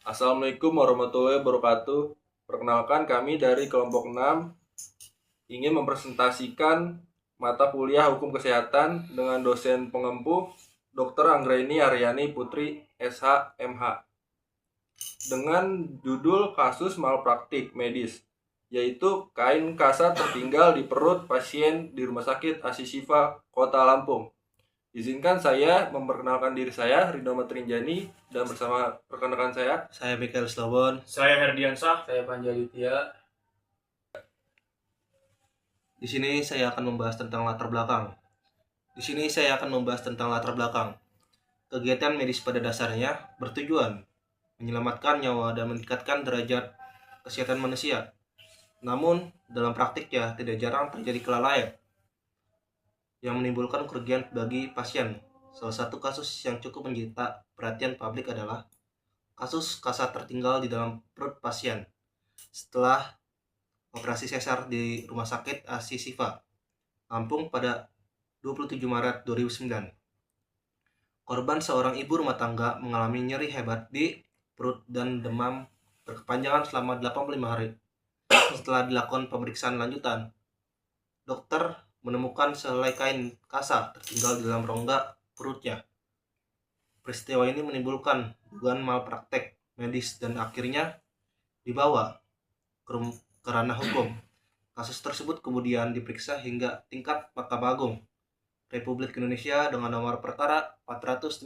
Assalamualaikum warahmatullahi wabarakatuh. Perkenalkan kami dari kelompok 6 ingin mempresentasikan mata kuliah Hukum Kesehatan dengan dosen pengempu Dr. Anggraini Aryani Putri SH MH dengan judul kasus malpraktik medis, yaitu kain kasar tertinggal di perut pasien di Rumah Sakit Asi Syifa, Kota Lampung. Izinkan saya memperkenalkan diri saya, Ridho Matrinjani, dan bersama rekan-rekan saya Mikael Slobon. Saya Herdiansah. Saya Panjaditya. Di sini saya akan membahas tentang latar belakang. Kegiatan medis pada dasarnya bertujuan menyelamatkan nyawa dan meningkatkan derajat kesehatan manusia. Namun, dalam praktiknya tidak jarang terjadi kelalaian yang menimbulkan kerugian bagi pasien. Salah satu kasus yang cukup menyita perhatian publik adalah kasus kasar tertinggal di dalam perut pasien setelah operasi sesar di Rumah Sakit Asi Syifa, Lampung pada 27 Maret 2009. Korban seorang ibu rumah tangga mengalami nyeri hebat di perut dan demam berkepanjangan selama 85 hari. Setelah dilakukan pemeriksaan lanjutan, dokter menemukan sehelai kain kasar tertinggal di dalam rongga perutnya. Peristiwa ini menimbulkan dugaan malpraktek medis dan akhirnya dibawa ke ranah hukum. Kasus tersebut kemudian diperiksa hingga tingkat Mahkamah Agung Republik Indonesia dengan nomor perkara 455.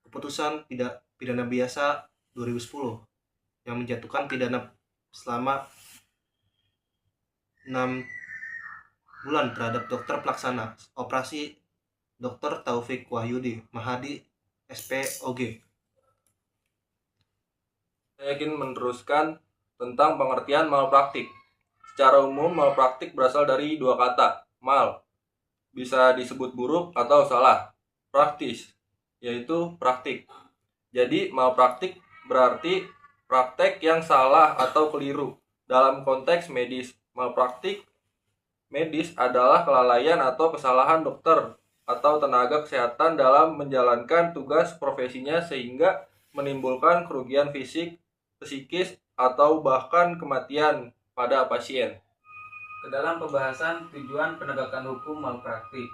Keputusan pidana biasa 2010 yang menjatuhkan pidana selama 6 bulan terhadap dokter pelaksana operasi Dr. Taufik Wahyudi Mahadi SPOG. Saya ingin meneruskan tentang pengertian malpraktik. Secara umum, malpraktik berasal dari dua kata, mal, bisa disebut buruk atau salah, praktis, yaitu praktik. Jadi, malpraktik berarti praktek yang salah atau keliru. Dalam konteks medis, malpraktik medis adalah kelalaian atau kesalahan dokter atau tenaga kesehatan dalam menjalankan tugas profesinya sehingga menimbulkan kerugian fisik, psikis, atau bahkan kematian pada pasien. Ke dalam pembahasan tujuan penegakan hukum malpraktik.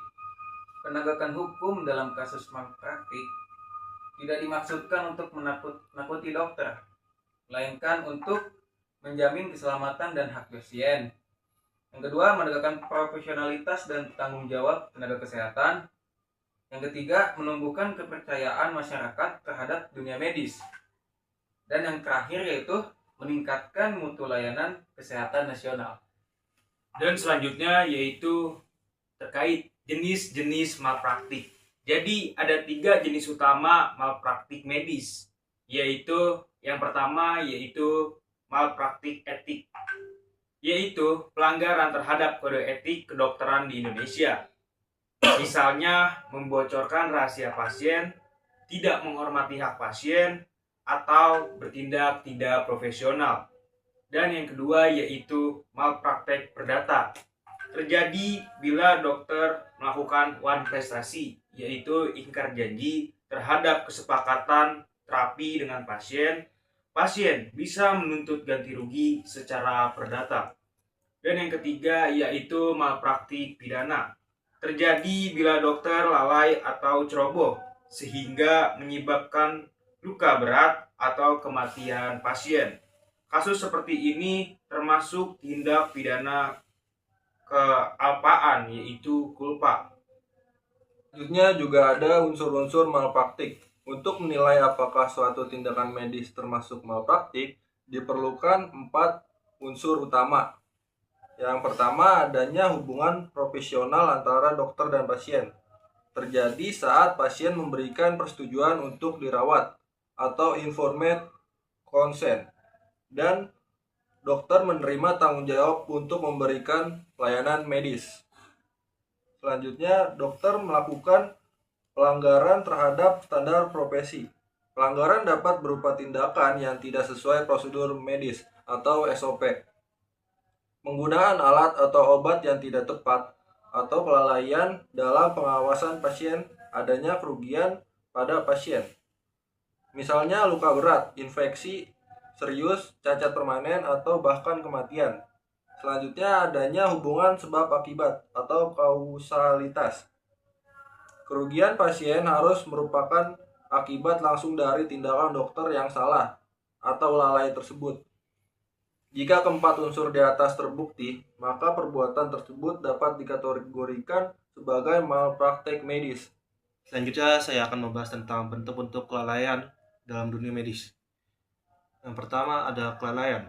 Penegakan hukum dalam kasus malpraktik tidak dimaksudkan untuk menakuti dokter, melainkan untuk menjamin keselamatan dan hak pasien. Yang kedua, menegakkan profesionalitas dan tanggung jawab tenaga kesehatan. Yang ketiga, menumbuhkan kepercayaan masyarakat terhadap dunia medis. Dan yang terakhir yaitu meningkatkan mutu layanan kesehatan nasional. Dan selanjutnya yaitu terkait jenis-jenis malpraktik. Jadi ada 3 jenis utama malpraktik medis, yaitu yang pertama yaitu malpraktik etik, yaitu pelanggaran terhadap kode etik kedokteran di Indonesia. Misalnya membocorkan rahasia pasien, tidak menghormati hak pasien, atau bertindak tidak profesional. Dan yang kedua yaitu malpraktek perdata. Terjadi bila dokter melakukan one prestasi, yaitu ingkar janji terhadap kesepakatan terapi dengan pasien. Pasien bisa menuntut ganti rugi secara perdata. Dan yang ketiga yaitu malpraktik pidana. Terjadi bila dokter lalai atau ceroboh sehingga menyebabkan luka berat atau kematian pasien. Kasus seperti ini termasuk tindak pidana kealpaan, yaitu culpa. Selanjutnya juga ada unsur-unsur malpraktik. Untuk menilai apakah suatu tindakan medis termasuk malpraktik, diperlukan 4 unsur utama. Yang pertama, adanya hubungan profesional antara dokter dan pasien. Terjadi saat pasien memberikan persetujuan untuk dirawat atau informed consent, dan dokter menerima tanggung jawab untuk memberikan pelayanan medis. Selanjutnya, dokter melakukan pelanggaran terhadap standar profesi. Pelanggaran dapat berupa tindakan yang tidak sesuai prosedur medis atau SOP, penggunaan alat atau obat yang tidak tepat, atau kelalaian dalam pengawasan pasien, adanya kerugian pada pasien. Misalnya luka berat, infeksi serius, cacat permanen, atau bahkan kematian. Selanjutnya adanya hubungan sebab akibat atau kausalitas. Kerugian pasien harus merupakan akibat langsung dari tindakan dokter yang salah atau lalai tersebut. Jika keempat unsur di atas terbukti, maka perbuatan tersebut dapat dikategorikan sebagai malpraktek medis. Selanjutnya saya akan membahas tentang bentuk-bentuk kelalaian dalam dunia medis. Yang pertama ada kelalaian.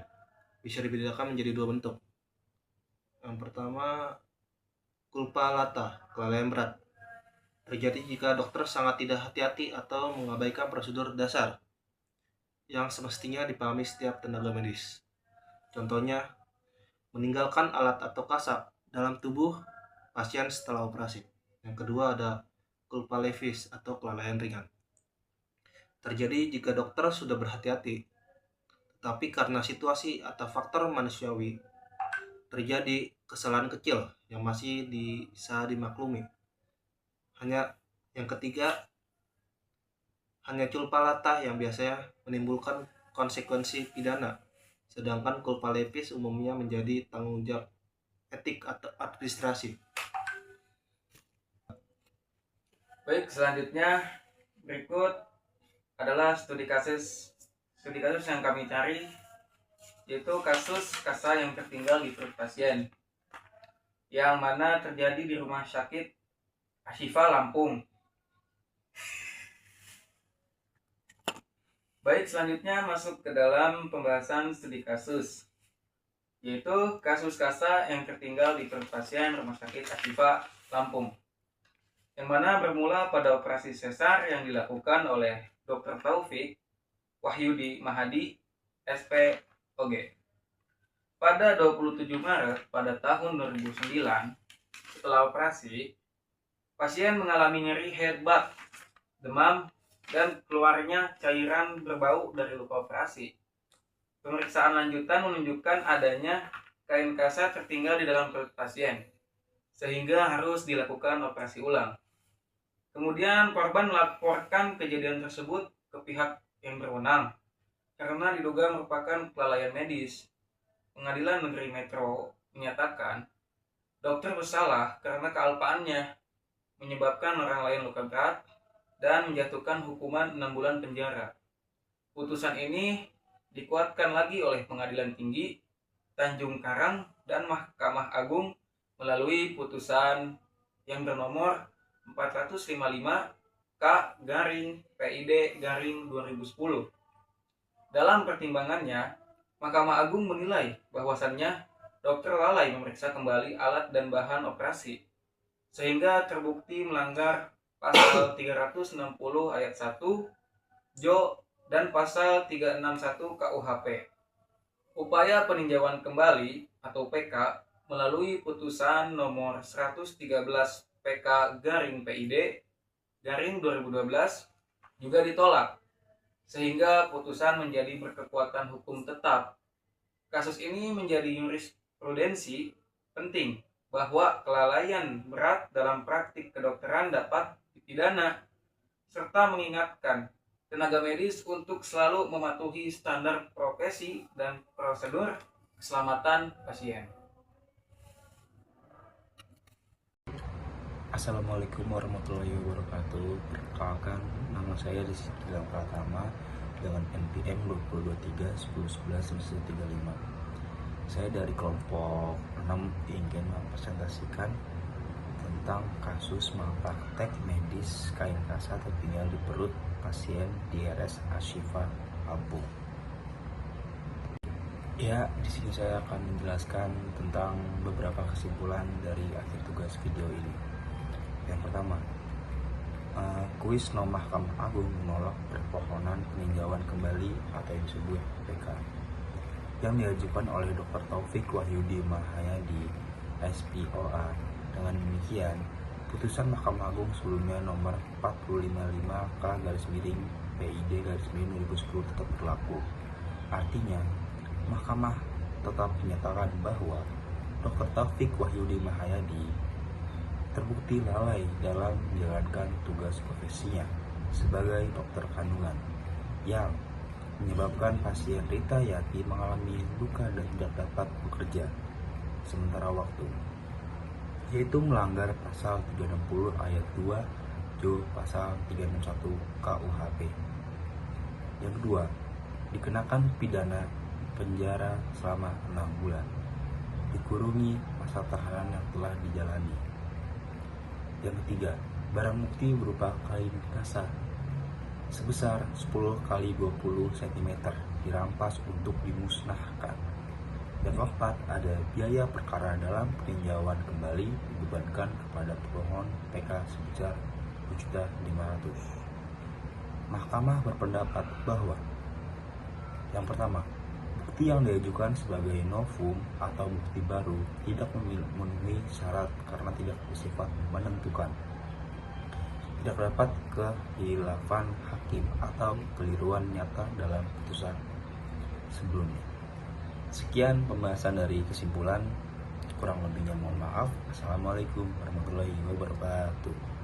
Bisa dibedakan menjadi dua bentuk. Yang pertama, culpa lata, kelalaian berat. Terjadi jika dokter sangat tidak hati-hati atau mengabaikan prosedur dasar yang semestinya dipahami setiap tenaga medis. Contohnya, meninggalkan alat atau kasar dalam tubuh pasien setelah operasi. Yang kedua ada culpa levis atau kelalaian ringan. Terjadi jika dokter sudah berhati-hati, tetapi karena situasi atau faktor manusiawi, terjadi kesalahan kecil yang masih bisa dimaklumi. Yang ketiga, hanya culpa lata yang biasanya menimbulkan konsekuensi pidana, sedangkan culpa levis umumnya menjadi tanggung jawab etik atau administrasi. Baik, selanjutnya berikut adalah studi kasus yang kami cari, yaitu kasus kasa yang tertinggal di perut pasien, yang mana terjadi di Rumah Sakit Ashifa Lampung. Baik, selanjutnya masuk ke dalam pembahasan studi kasus, yaitu kasus kasa yang tertinggal di perut pasien Rumah Sakit Ashifa Lampung, yang mana bermula pada operasi sesar yang dilakukan oleh Dr. Taufik Wahyudi Mahadi, SPOG. Pada 27 Maret pada tahun 2009, setelah operasi, pasien mengalami nyeri hebat, demam, dan keluarnya cairan berbau dari luka operasi. Pemeriksaan lanjutan menunjukkan adanya kain kasa tertinggal di dalam perut pasien, sehingga harus dilakukan operasi ulang. Kemudian korban melaporkan kejadian tersebut ke pihak yang berwenang karena diduga merupakan kelalaian medis. Pengadilan Negeri Metro menyatakan dokter bersalah karena kealpaannya menyebabkan orang lain luka berat dan menjatuhkan hukuman 6 bulan penjara. Putusan ini dikuatkan lagi oleh Pengadilan Tinggi Tanjung Karang dan Mahkamah Agung melalui putusan yang bernomor 455 K/PID/2010. Dalam pertimbangannya, Mahkamah Agung menilai bahwasannya dokter lalai memeriksa kembali alat dan bahan operasi, sehingga terbukti melanggar Pasal 360 ayat 1 Jo dan Pasal 361 KUHP. Upaya peninjauan kembali atau PK melalui putusan nomor 113 PK/PID/2012 juga ditolak, sehingga putusan menjadi berkekuatan hukum tetap. Kasus ini menjadi jurisprudensi penting bahwa kelalaian berat dalam praktik kedokteran dapat dipidana, serta mengingatkan tenaga medis untuk selalu mematuhi standar profesi dan prosedur keselamatan pasien. Assalamualaikum warahmatullahi wabarakatuh. Perkenalkan, nama saya Rizky Gilang Pratama dengan NPM 2023-1011-35. Saya dari kelompok 6 ingin mempresentasikan tentang kasus malpraktek medis kain kasa tertinggal di perut pasien di RS Ashifa Lampung. Ya, di sini saya akan menjelaskan tentang beberapa kesimpulan dari akhir tugas video ini. Yang pertama, kuis Mahkamah Agung menolak permohonan peninjauan kembali atau yang disebut PK yang diajukan oleh Dr. Taufik Wahyudi Mahayadi, SPOA. Dengan demikian, putusan Mahkamah Agung sebelumnya nomor 455K/PID/2010 tetap berlaku. Artinya, Mahkamah tetap menyatakan bahwa Dr. Taufik Wahyudi Mahayadi terbukti lalai dalam menjalankan tugas profesinya sebagai dokter kandungan. yang menyebabkan pasien Rita Yati mengalami luka dan tidak dapat bekerja sementara waktu, yaitu melanggar pasal 360 ayat 2 Jo pasal 361 KUHP. Yang kedua, dikenakan pidana penjara selama 6 bulan, dikurungi masa tahanan yang telah dijalani. Yang ketiga, barang bukti berupa kain kasa sebesar 10 kali 20 cm dirampas untuk dimusnahkan. Yang keempat, ada biaya perkara dalam peninjauan kembali dibebankan kepada pemohon PK sebesar 2.500.000. Mahkamah berpendapat bahwa yang pertama, bukti yang diajukan sebagai novum atau bukti baru tidak memenuhi syarat karena tidak bersifat menentukan, tidak dapat kehilafan hakim atau keliruan nyata dalam putusan sebelumnya. Sekian pembahasan dari kesimpulan, kurang lebihnya mohon maaf. Assalamualaikum warahmatullahi wabarakatuh.